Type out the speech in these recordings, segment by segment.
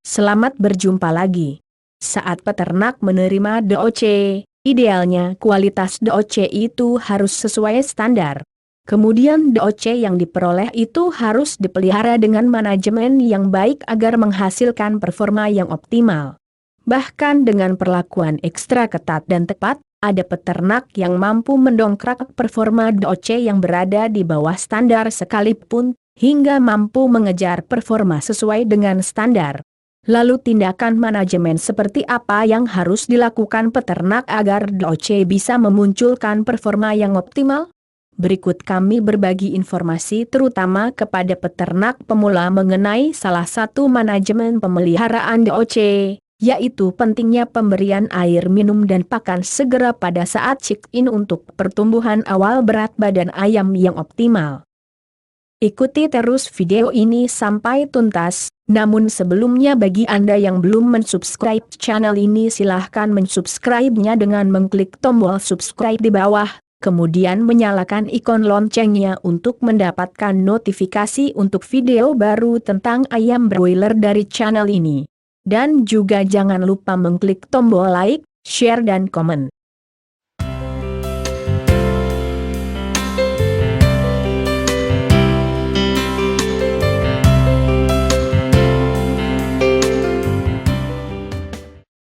Selamat berjumpa lagi. Saat peternak menerima DOC, idealnya kualitas DOC itu harus sesuai standar. Kemudian DOC yang diperoleh itu harus dipelihara dengan manajemen yang baik agar menghasilkan performa yang optimal. Bahkan dengan perlakuan ekstra ketat dan tepat, ada peternak yang mampu mendongkrak performa DOC yang berada di bawah standar sekalipun, hingga mampu mengejar performa sesuai dengan standar. Lalu tindakan manajemen seperti apa yang harus dilakukan peternak agar DOC bisa memunculkan performa yang optimal? Berikut kami berbagi informasi terutama kepada peternak pemula mengenai salah satu manajemen pemeliharaan DOC, yaitu pentingnya pemberian air minum dan pakan segera pada saat check-in untuk pertumbuhan awal berat badan ayam yang optimal. Ikuti terus video ini sampai tuntas, namun sebelumnya bagi Anda yang belum mensubscribe channel ini silahkan mensubscribe-nya dengan mengklik tombol subscribe di bawah, kemudian menyalakan ikon loncengnya untuk mendapatkan notifikasi untuk video baru tentang ayam broiler dari channel ini. Dan juga jangan lupa mengklik tombol like, share dan komen.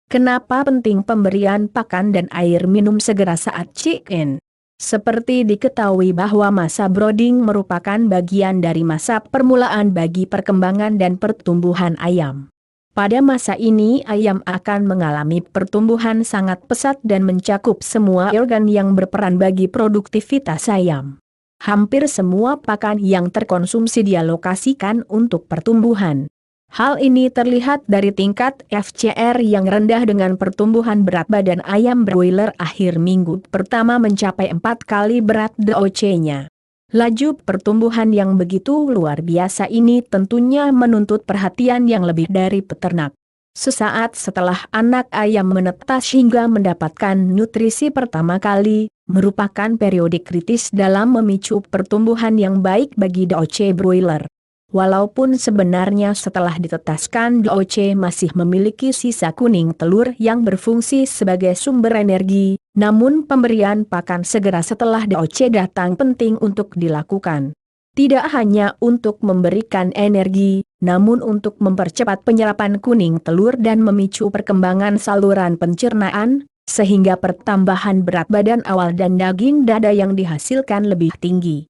Kenapa penting pemberian pakan dan air minum segera saat check-in? Seperti diketahui bahwa masa brooding merupakan bagian dari masa permulaan bagi perkembangan dan pertumbuhan ayam. Pada masa ini ayam akan mengalami pertumbuhan sangat pesat dan mencakup semua organ yang berperan bagi produktivitas ayam. Hampir semua pakan yang terkonsumsi dialokasikan untuk pertumbuhan. Hal ini terlihat dari tingkat FCR yang rendah dengan pertumbuhan berat badan ayam broiler akhir minggu pertama mencapai 4 kali berat DOC-nya. Laju pertumbuhan yang begitu luar biasa ini tentunya menuntut perhatian yang lebih dari peternak. Sesaat setelah anak ayam menetas hingga mendapatkan nutrisi pertama kali, merupakan periode kritis dalam memicu pertumbuhan yang baik bagi DOC broiler. Walaupun sebenarnya setelah ditetaskan DOC masih memiliki sisa kuning telur yang berfungsi sebagai sumber energi, namun pemberian pakan segera setelah DOC datang penting untuk dilakukan. Tidak hanya untuk memberikan energi, namun untuk mempercepat penyerapan kuning telur dan memicu perkembangan saluran pencernaan, sehingga pertambahan berat badan awal dan daging dada yang dihasilkan lebih tinggi.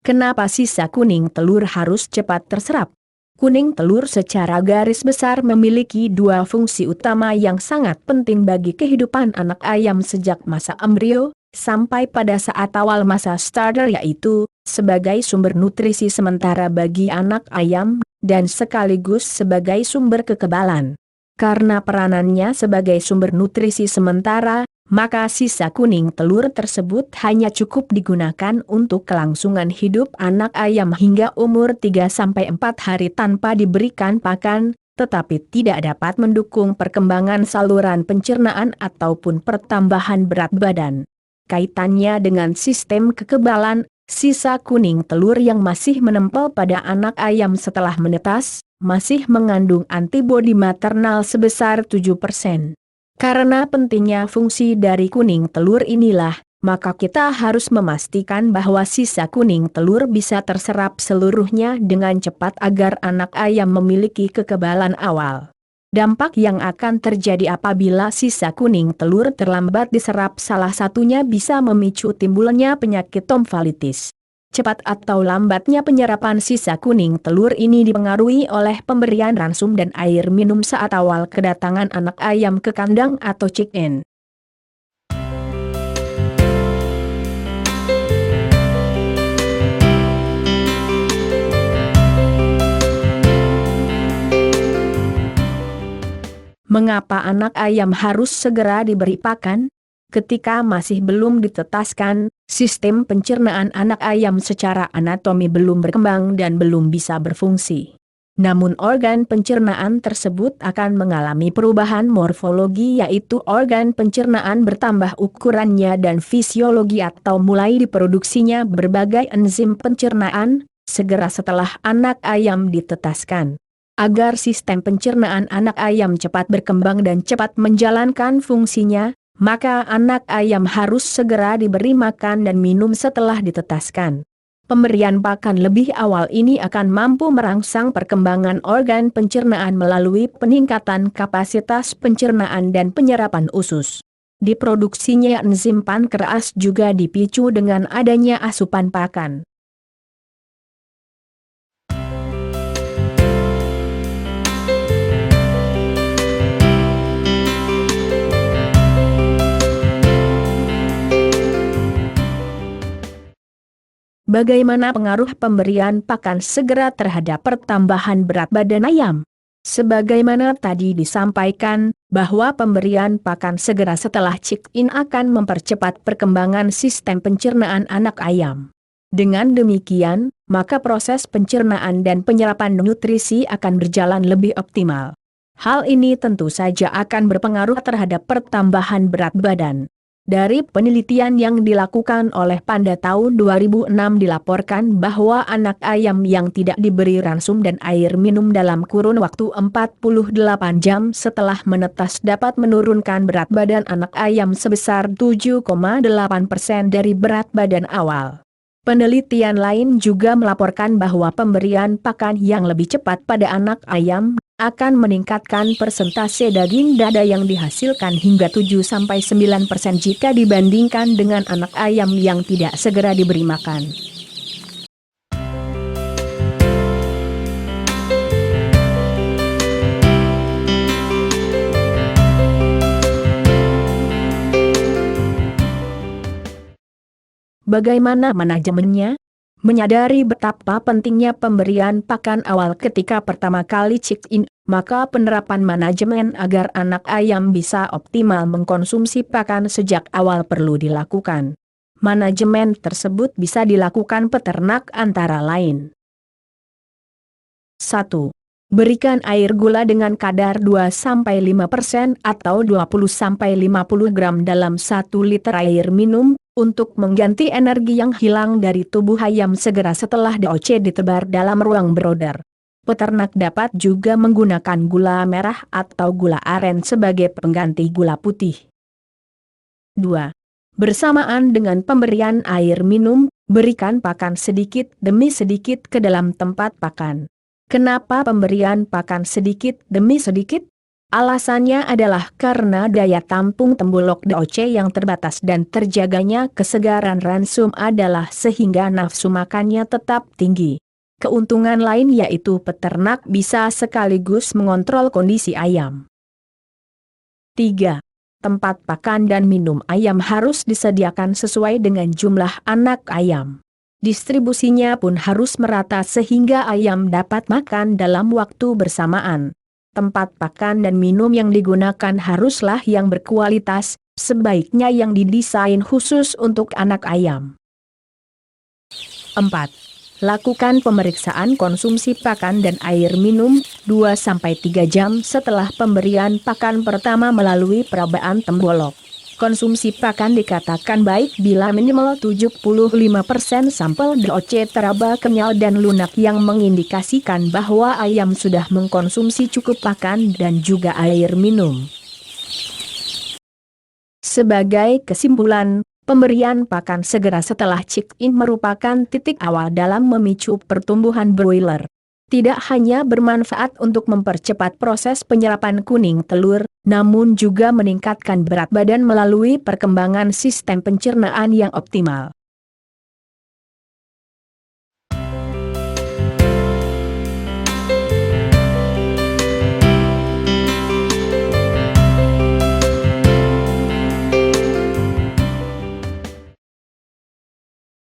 Kenapa sisa kuning telur harus cepat terserap? Kuning telur secara garis besar memiliki dua fungsi utama yang sangat penting bagi kehidupan anak ayam sejak masa embrio, sampai pada saat awal masa starter, yaitu sebagai sumber nutrisi sementara bagi anak ayam, dan sekaligus sebagai sumber kekebalan. Karena peranannya sebagai sumber nutrisi sementara, maka sisa kuning telur tersebut hanya cukup digunakan untuk kelangsungan hidup anak ayam hingga umur 3-4 hari tanpa diberikan pakan, tetapi tidak dapat mendukung perkembangan saluran pencernaan ataupun pertambahan berat badan. Kaitannya dengan sistem kekebalan, sisa kuning telur yang masih menempel pada anak ayam setelah menetas, masih mengandung antibodi maternal sebesar 7%. Karena pentingnya fungsi dari kuning telur inilah, maka kita harus memastikan bahwa sisa kuning telur bisa terserap seluruhnya dengan cepat agar anak ayam memiliki kekebalan awal. Dampak yang akan terjadi apabila sisa kuning telur terlambat diserap salah satunya bisa memicu timbulnya penyakit tomfalitis. Cepat atau lambatnya penyerapan sisa kuning telur ini dipengaruhi oleh pemberian ransum dan air minum saat awal kedatangan anak ayam ke kandang atau check-in. Mengapa anak ayam harus segera diberi pakan? Ketika masih belum ditetaskan, sistem pencernaan anak ayam secara anatomi belum berkembang dan belum bisa berfungsi. Namun organ pencernaan tersebut akan mengalami perubahan morfologi, yaitu organ pencernaan bertambah ukurannya dan fisiologi atau mulai diproduksinya berbagai enzim pencernaan, segera setelah anak ayam ditetaskan. Agar sistem pencernaan anak ayam cepat berkembang dan cepat menjalankan fungsinya, maka anak ayam harus segera diberi makan dan minum setelah ditetaskan. Pemberian pakan lebih awal ini akan mampu merangsang perkembangan organ pencernaan melalui peningkatan kapasitas pencernaan dan penyerapan usus. Diproduksinya enzim pankreas juga dipicu dengan adanya asupan pakan. Bagaimana pengaruh pemberian pakan segera terhadap pertambahan berat badan ayam? Sebagaimana tadi disampaikan, bahwa pemberian pakan segera setelah check-in akan mempercepat perkembangan sistem pencernaan anak ayam. Dengan demikian, maka proses pencernaan dan penyerapan nutrisi akan berjalan lebih optimal. Hal ini tentu saja akan berpengaruh terhadap pertambahan berat badan. Dari penelitian yang dilakukan oleh Panda tahun 2006 dilaporkan bahwa anak ayam yang tidak diberi ransum dan air minum dalam kurun waktu 48 jam setelah menetas dapat menurunkan berat badan anak ayam sebesar 7,8% dari berat badan awal. Penelitian lain juga melaporkan bahwa pemberian pakan yang lebih cepat pada anak ayam akan meningkatkan persentase daging dada yang dihasilkan hingga 7-9% jika dibandingkan dengan anak ayam yang tidak segera diberi makan. Bagaimana manajemennya? Menyadari betapa pentingnya pemberian pakan awal ketika pertama kali check-in, maka penerapan manajemen agar anak ayam bisa optimal mengkonsumsi pakan sejak awal perlu dilakukan. Manajemen tersebut bisa dilakukan peternak antara lain. 1. Berikan air gula dengan kadar 2-5% atau 20-50 gram dalam 1 liter air minum, untuk mengganti energi yang hilang dari tubuh ayam segera setelah DOC ditebar dalam ruang brooder. Peternak dapat juga menggunakan gula merah atau gula aren sebagai pengganti gula putih. 2. Bersamaan dengan pemberian air minum, berikan pakan sedikit demi sedikit ke dalam tempat pakan. Kenapa pemberian pakan sedikit demi sedikit? Alasannya adalah karena daya tampung tembolok DOC yang terbatas dan terjaganya kesegaran ransum adalah sehingga nafsu makannya tetap tinggi. Keuntungan lain yaitu peternak bisa sekaligus mengontrol kondisi ayam. 3. Tempat pakan dan minum ayam harus disediakan sesuai dengan jumlah anak ayam. Distribusinya pun harus merata sehingga ayam dapat makan dalam waktu bersamaan. Tempat pakan dan minum yang digunakan haruslah yang berkualitas, sebaiknya yang didesain khusus untuk anak ayam. 4. Lakukan pemeriksaan konsumsi pakan dan air minum 2-3 jam setelah pemberian pakan pertama melalui perabaan tembolok. Konsumsi pakan dikatakan baik bila minimal 75% sampel DOC teraba kenyal dan lunak yang mengindikasikan bahwa ayam sudah mengkonsumsi cukup pakan dan juga air minum. Sebagai kesimpulan, pemberian pakan segera setelah check-in merupakan titik awal dalam memicu pertumbuhan broiler. Tidak hanya bermanfaat untuk mempercepat proses penyerapan kuning telur, namun juga meningkatkan berat badan melalui perkembangan sistem pencernaan yang optimal.